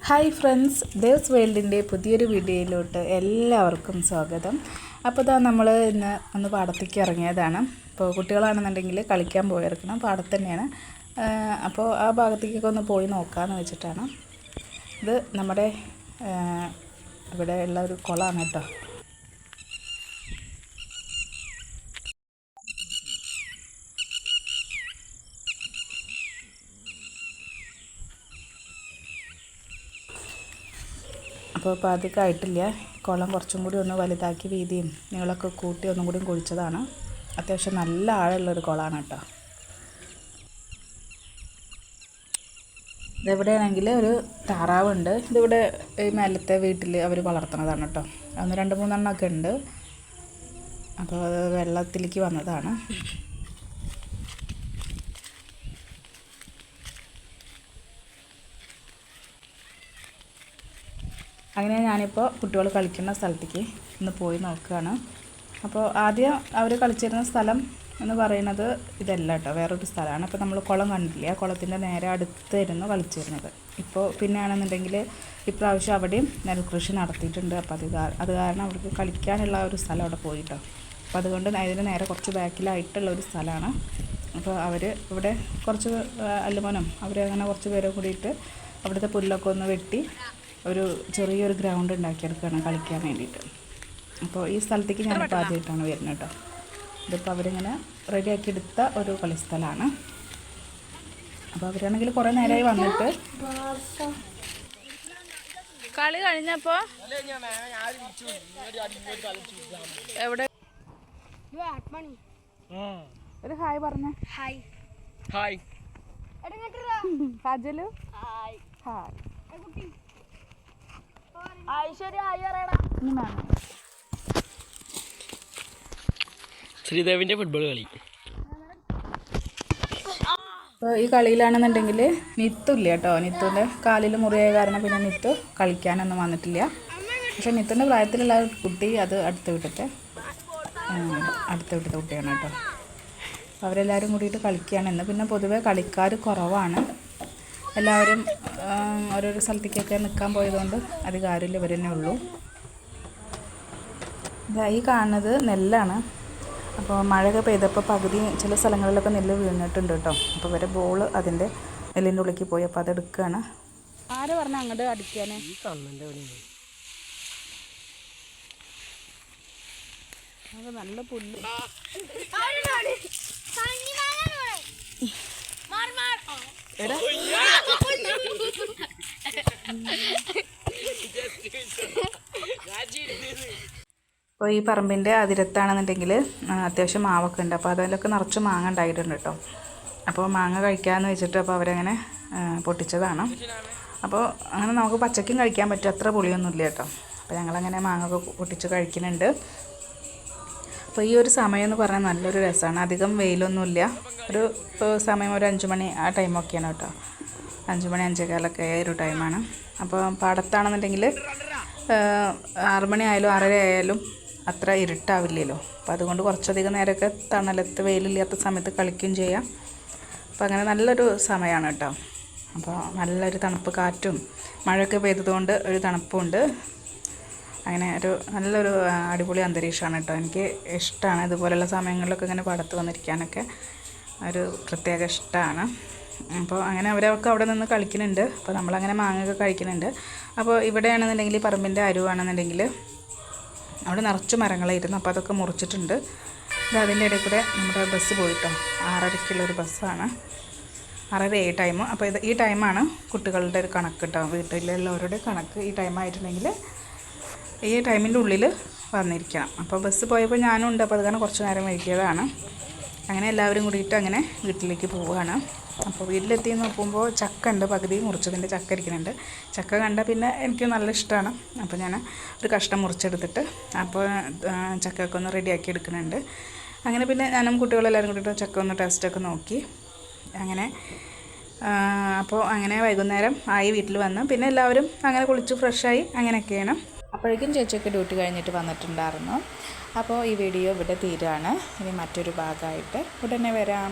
Hi friends, Dev's വേൾഡിൻ്റെ പുതിയൊരു വീഡിയോയിലോട്ട് എല്ലാവർക്കും സ്വാഗതം. അപ്പോൾ ഇതാ നമ്മൾ ഇന്ന് ഒന്ന് പാടത്തേക്ക് ഇറങ്ങിയതാണ്. അപ്പോൾ കുട്ടികളാണെന്നുണ്ടെങ്കിൽ കളിക്കാൻ പോയിരിക്കണം, പാടത്ത് തന്നെയാണ്. അപ്പോൾ ആ ഭാഗത്തേക്കൊക്കെ ഒന്ന് പോയി നോക്കാമെന്ന് വെച്ചിട്ടാണ്. ഇത് നമ്മുടെ ഇവിടെ ഉള്ള ഒരു കുളമാണ് കേട്ടോ. അപ്പോൾ അധികം ആയിട്ടില്ല. കുളം കുറച്ചും കൂടി ഒന്ന് വലുതാക്കി വീതിയും നീളമൊക്കെ കൂട്ടി ഒന്നും കൂടി കുഴിച്ചതാണ്. അത്യാവശ്യം നല്ല ആഴമുള്ളൊരു കുളമാണ് കേട്ടോ. ഇതെവിടെയാണെങ്കിൽ ഒരു താറാവുണ്ട്. ഇതിവിടെ ഈ മേലത്തെ വീട്ടിൽ അവർ വളർത്തുന്നതാണ് കേട്ടോ. അന്ന് 2-3 എണ്ണമൊക്കെ ഉണ്ട്. അപ്പോൾ അത് വെള്ളത്തിലേക്ക് വന്നതാണ്. അങ്ങനെ ഞാനിപ്പോൾ കുട്ടികൾ കളിക്കുന്ന സ്ഥലത്തേക്ക് ഒന്ന് പോയി നോക്കുകയാണ്. അപ്പോൾ ആദ്യം അവർ കളിച്ചിരുന്ന സ്ഥലം എന്ന് പറയുന്നത് ഇതല്ല കേട്ടോ, വേറൊരു സ്ഥലമാണ്. അപ്പോൾ നമ്മൾ കുളം കണ്ടില്ല, ആ കുളത്തിൻ്റെ നേരെ അടുത്തായിരുന്നു കളിച്ചിരുന്നത്. ഇപ്പോൾ പിന്നെയാണെന്നുണ്ടെങ്കിൽ ഇപ്രാവശ്യം അവിടെയും നെൽകൃഷി നടത്തിയിട്ടുണ്ട്. അപ്പോൾ അത് കാരണം അവർക്ക് കളിക്കാനുള്ള ഒരു സ്ഥലം അവിടെ പോയിട്ടോ. അപ്പോൾ അതുകൊണ്ട് ഇതിന് നേരെ കുറച്ച് ബാക്കിലായിട്ടുള്ള ഒരു സ്ഥലമാണ്. അപ്പോൾ അവർ ഇവിടെ കുറച്ച് അല്ലുമോനും അവരങ്ങനെ കുറച്ച് പേരെ കൂടിയിട്ട് അവിടുത്തെ പുല്ലൊക്കെ ഒന്ന് വെട്ടി ഒരു ചെറിയൊരു ഗ്രൗണ്ട് ഉണ്ടാക്കിയെടുക്കുകയാണ് കളിക്കാൻ വേണ്ടിയിട്ട്. അപ്പോൾ ഈ സ്ഥലത്തേക്ക് ഞാനിപ്പോൾ ആദ്യമായിട്ടാണ് വരുന്നത് കേട്ടോ. ഇതിപ്പോൾ അവരിങ്ങനെ റെഡിയാക്കി എടുത്ത ഒരു കളിസ്ഥലമാണ്. അപ്പോൾ അവരാണെങ്കിൽ കുറേ നേരമായി വന്നിട്ട് കളി കഴിഞ്ഞപ്പോൾ എവിടെ ഒരു ഹായ് പറഞ്ഞ ഹായ് ഹായ് ഹാജലു ഹായ് ഹായ് ശ്രീദേവിന്റെ ഫുട്ബോൾ കളി. അപ്പോൾ ഈ കളിയിലാണെന്നുണ്ടെങ്കിൽ നിത്തുല്ല കേട്ടോ. നിത്തുവിൻ്റെ കാലിൽ മുറിയായ കാരണം പിന്നെ നിത്തു കളിക്കാനൊന്നും വന്നിട്ടില്ല. പക്ഷെ നിത്തുവിൻ്റെ പ്രായത്തിലുള്ള കുട്ടി അത് അടുത്ത വീട്ടിലത്തെ കുട്ടിയാണ് കേട്ടോ. അവരെല്ലാവരും കൂടിയിട്ട് കളിക്കുകയാണ് ഇന്ന്. പിന്നെ പൊതുവെ കളിക്കാർ കുറവാണ്. എല്ലാവരും ഓരോരോ സ്ഥലത്തേക്കൊക്കെ നിൽക്കാൻ പോയതുകൊണ്ട് അധികം ആരും ഇവർ തന്നെ ഉള്ളൂ. ഈ കാണുന്നത് നെല്ലാണ്. അപ്പോൾ മഴയൊക്കെ പെയ്തപ്പോൾ പകുതി ചില സ്ഥലങ്ങളിലൊക്കെ നെല്ല് വീണിട്ടുണ്ട് കേട്ടോ. അപ്പോൾ ഇവരെ ബോൾ അതിൻ്റെ നെല്ലിൻ്റെ ഉള്ളിലേക്ക് പോയി. അപ്പോൾ അതെടുക്കുകയാണ്. ആര് പറഞ്ഞാൽ അങ്ങോട്ട് അടിക്കാനേ? അത് നല്ല പുല്ല്. അപ്പോൾ ഈ പറമ്പിൻ്റെ അതിരത്താണെന്നുണ്ടെങ്കിൽ അത്യാവശ്യം മാവൊക്കെ ഉണ്ട്. അപ്പോൾ അതിലൊക്കെ നിറച്ച് മാങ്ങ ഉണ്ടായിട്ടുണ്ട് കേട്ടോ. അപ്പോൾ മാങ്ങ കഴിക്കാമെന്ന് വെച്ചിട്ട് അപ്പോൾ അവരങ്ങനെ പൊട്ടിച്ചതാണ്. അപ്പോൾ അങ്ങനെ നമുക്ക് പച്ചക്കും കഴിക്കാൻ പറ്റും, അത്ര പുളിയൊന്നുമില്ല കേട്ടോ. അപ്പോൾ ഞങ്ങളങ്ങനെ മാങ്ങ ഒക്കെ പൊട്ടിച്ച് കഴിക്കുന്നുണ്ട്. അപ്പോൾ ഈ ഒരു സമയം എന്ന് പറഞ്ഞാൽ നല്ലൊരു രസമാണ്. അധികം വെയിലൊന്നുമില്ല. ഒരു സമയം ഒരു 5 മണി ആ ടൈമൊക്കെയാണ് കേട്ടോ. 5 മണി 5:15 ഒരു ടൈമാണ്. അപ്പോൾ പാടത്താണെന്നുണ്ടെങ്കിൽ 6 മണി ആയാലും 6:30 ആയാലും അത്ര ഇരുട്ടാവില്ലല്ലോ. അപ്പോൾ അതുകൊണ്ട് കുറച്ചധികം നേരമൊക്കെ തണലത്ത് വെയിലില്ലാത്ത സമയത്ത് കളിക്കുകയും ചെയ്യാം. അപ്പോൾ അങ്ങനെ നല്ലൊരു സമയമാണ് കേട്ടോ. അപ്പോൾ നല്ലൊരു തണുപ്പ് കാറ്റും മഴയൊക്കെ പെയ്തതുകൊണ്ട് ഒരു തണുപ്പുണ്ട്. അങ്ങനെ ഒരു നല്ലൊരു അടിപൊളി അന്തരീക്ഷമാണ് കേട്ടോ. എനിക്ക് ഇഷ്ടമാണ് ഇതുപോലെയുള്ള സമയങ്ങളിലൊക്കെ ഇങ്ങനെ പാടത്ത് വന്നിരിക്കാനൊക്കെ ഒരു പ്രത്യേക ഇഷ്ടമാണ്. അപ്പോൾ അങ്ങനെ അവരൊക്കെ അവിടെ നിന്ന് കളിക്കുന്നുണ്ട്. അപ്പോൾ നമ്മളങ്ങനെ മാങ്ങയൊക്കെ കഴിക്കുന്നുണ്ട്. അപ്പോൾ ഇവിടെയാണെന്നുണ്ടെങ്കിൽ പറമ്പിൻ്റെ അരുവാണെന്നുണ്ടെങ്കിൽ അവിടെ നിറച്ച് മരങ്ങളായിരുന്നു. അപ്പോൾ അതൊക്കെ മുറിച്ചിട്ടുണ്ട്. ഇത് അതിൻ്റെ ഇടയിൽ കൂടെ നമ്മുടെ ബസ് പോയിട്ടോ. 6:30-ക്കുള്ളൊരു ബസ്സാണ്. 6:30 ടൈം. അപ്പോൾ ഈ ടൈമാണ് കുട്ടികളുടെ ഒരു കണക്ക് കേട്ടോ. വീട്ടിലുള്ളവരുടെ കണക്ക് ഈ ടൈമായിട്ടുണ്ടെങ്കിൽ ഈ ടൈമിൻ്റെ ഉള്ളിൽ വന്നിരിക്കണം. അപ്പോൾ ബസ് പോയപ്പോൾ ഞാനും ഉണ്ട്. അപ്പോൾ അത് കാരണം കുറച്ച് നേരം വൈകിയതാണ്. അങ്ങനെ എല്ലാവരും കൂടിയിട്ട് അങ്ങനെ വീട്ടിലേക്ക് പോവുകയാണ്. അപ്പോൾ വീട്ടിലെത്തി നോക്കുമ്പോൾ ചക്ക ഉണ്ട്, പകുതി മുറിച്ചതിൻ്റെ ചക്ക ഇരിക്കുന്നുണ്ട്. ചക്ക കണ്ടാൽ പിന്നെ എനിക്ക് നല്ല ഇഷ്ടമാണ്. അപ്പോൾ ഞാൻ ഒരു കഷ്ണം മുറിച്ചെടുത്തിട്ട് അപ്പോൾ ചക്കയൊക്കെ ഒന്ന് റെഡിയാക്കി എടുക്കുന്നുണ്ട്. അങ്ങനെ പിന്നെ ഞാനും കുട്ടികളെല്ലാവരും കൂടിയിട്ട് ചക്ക ഒന്ന് ടേസ്റ്റൊക്കെ നോക്കി. അങ്ങനെ അപ്പോൾ അങ്ങനെ വൈകുന്നേരം ആയി വീട്ടിൽ വന്ന് പിന്നെ എല്ലാവരും അങ്ങനെ കുളിച്ച് ഫ്രഷായി അങ്ങനെയൊക്കെയാണ്. അപ്പോഴേക്കും ചേച്ചിയൊക്കെ ഡ്യൂട്ടി കഴിഞ്ഞിട്ട് വന്നിട്ടുണ്ടായിരുന്നു. അപ്പോൾ ഈ വീഡിയോ ഇവിടെ തീരുകയാണ്. ഇനി മറ്റൊരു ഭാഗമായിട്ട് ഉടനെ വരാം.